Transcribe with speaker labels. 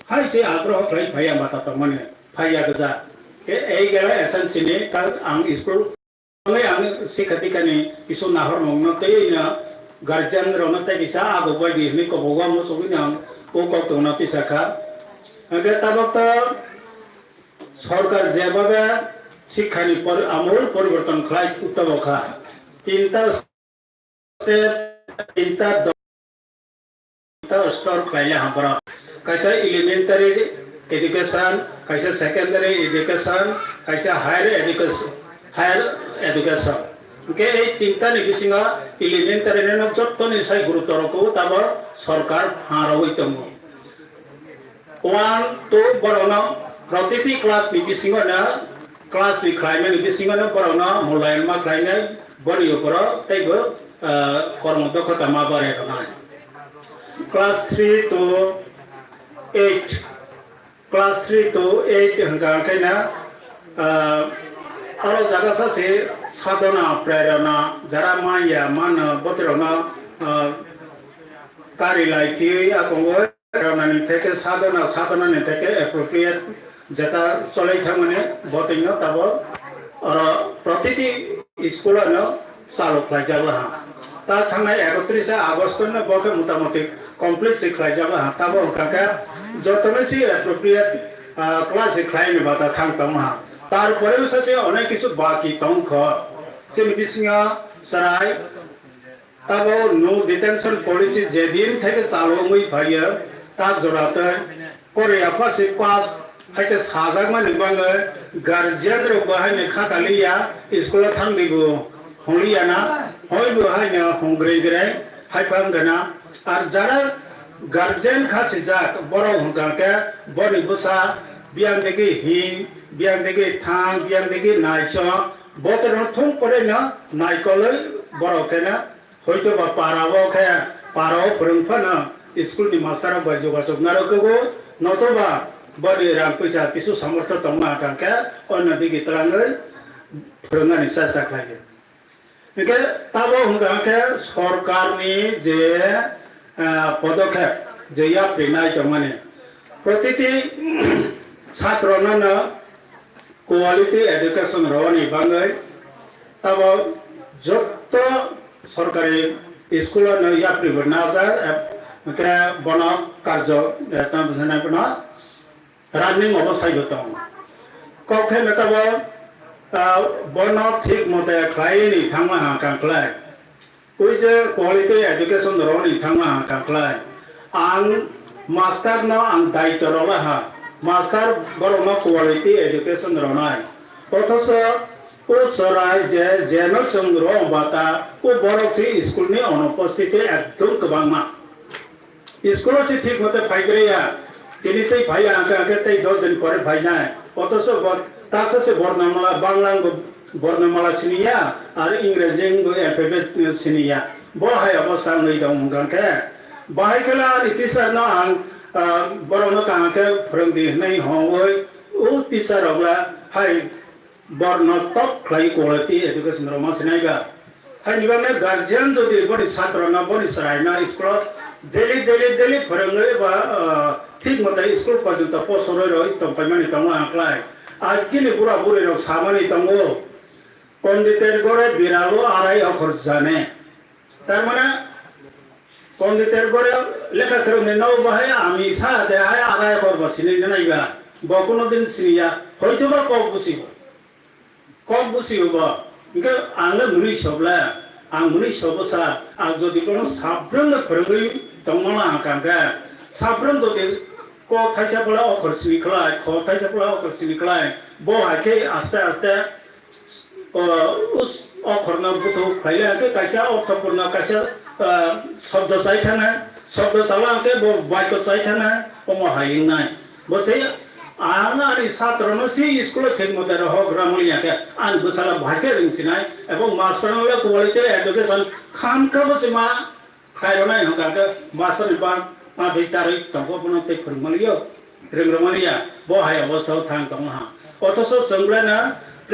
Speaker 1: hai se agro khai phaya mata to mane phaya gaja ke ei gela esan sini ka ang school ngai ang sikhati kani isu nahor mongno te na guardian rona te bisa ago bai di ni ko boga mo so bina ko to na ti sakha age tabata সরকার যেভাবে শিক্ষানি আমূল পরিবর্তন খাই উত্তবখা তিনটা তিনটা স্তর খাইলে হামরা কাইসা elementary education কাইসা সেকেন্ডারি এডুকেশন কাইসা হায়ার এডুকেশন ওকে এই তিনটা নি বিসিঙা এলিমেন্টারি নে যত্তনি সাই গুরুত্বরকো তাবর সরকার হারাওইতম 1 2 বরনা প্রতিটি class ni bisingo na class ni khlaime ni bisingo na porona mulayan ma khlaine bori uporo taibo kormo dokhata ma bare na class 3 to 8 class 3 to 8 hanga kaina aro jaga sa se sadhana prerana jara maya mana botrona kari lai ki akongo rana ni theke sadhana ni theke appropriate যেটা চলাই থাকমানে বতিনো তাব আর প্রতিটি school চালু খাইজাবো হা তা থাকনাই 31 August বকে মোটামুটি complete খাইজাবো হা তাব কাকা যতনেছি appropriate class খাইনি বাতা থাকতাম হা তারপরেও সাথে অনেক কিছু বাকি তংখ সিম বিসিঙা সারাই তাব নো ডিটেনশন পলিসি যেদিন থেকে চালু হই ভাইয়া তা জোড়াতে কোরিয়া ফাসি পাস হাইতে সাজাক মানে বাঙ্গে গার্জিয়ান র বাহাইনে খাতালিয়া স্কুলে থাংদিবো হলিয়া না হইবো হাইনে হংগ্রে গ্রে হাইপাঙ্গনা আর যারা গার্জিয়ান খাসি যাক বড় হুগাকে বড়ি বুসা বিয়াং দেখি হিং বিয়াং দেখি থাং বিয়াং দেখি নাইচ বতর থং পরে না নাইকলে বড় কেনা হয়তো বা পারাবো খে পারাও ফরংফানা স্কুল नि मास्टर बा जोगाजोग नारकगो नतोबा बड़ी रां पैसा किसु समर्थ तंगा काके अन्य दिगि तलांगै फोरोंगानि सासा खायो एके ताबो हुंगाके सरकारनि जे पदक्षेप जे या प्रेनाय तंगाने प्रतिटी छात्रननो क्वालिटी एजुकेशन रनि बांगै ताबो जत्त सरकारि स्कुल न या प्रिबो नाजा के बना कार्य एता बुझना बना रानिंग अवस्था होतम कखे नतब बना ठीक मते खायनि थांमा कांख्लाय ओइ जे क्वालिटी एजुकेशन रनि थांमा कांख्लाय आं मास्टर न आं दायित्व रला हा मास्टर बरनो क्वालिटी एजुकेशन रनाय अथच ओ सराय जे जेनो संग्र बाता ओ बरकसि स्कुलनि अनुपस्थिति एकदम गोबांमा स्कूल से ठीक मते फाइग्रेया तिनिसै भाई आंका तै 10 दिन परे फाइना अथच तासा से बर्णमाला बांग्लांग बर्णमाला सिनिया और इंग्रेजिंग एल्फाबेट सिनिया बहाय अवस्था नै दं गांके बाहाय केला टीचर न आं बरनो कांके फोरोंदि नै हवै ओ टीचर अब्ला हाय बर्ण टप क्लाइ क्वालिटी एजुकेशन रमा सिनाइगा हाय निबाने गार्जियन जदि बडि छात्र न बडि सरायना स्कूल डेली फोरोंगै बा ठीक मते स्कूल पर्यंत पसरै रहि तंपाइमानि तंग आंख्लाय आजकिनि बुरा बुरै रक सामानि तंगो पंडितेर गरे बिरालो आराय अखर जाने तारमाने पंडितेर गरे लेखा फोरोंनाय नाव बाहाय आमी सादे हाय आराय अखर बसिनै नायबा बकुनो दिन सिनिया हयतोबा कब बुसिबो इनके आंनो मुनि सबला आं मुनि सबसा आं जदि कोनो साफ्रोमनो फोरोंगै तंगमला आंकांगा साफ्रोम जदि क थाइसाफोरा अखर सिनिख्लाय ख थाइसाफोरा अखर सिनिख्लाय बहायके आस्ते आस्ते उस अखरनो बुथु फाइलाके काइसा अर्थपूर्ण काइसा शब्द साइथाना शब्द सालाके वाक्य साइथाना ओम हायिनाय बसै आं आनि छात्रनो सि स्कुल ठीक मते रह ग्रामलियाके आं बसाला भाके रिंसिनाय एबं मास्टरनो क्वालिटी एजुकेशन खामखाबसिमा खायरनाय हगाके मास्टर बा मा बिचारै तंगोपनो ते फोरोंमालियो रोंग्रोमालिया बहाय अवस्थायाव थां दंहा अथच जोंब्लाना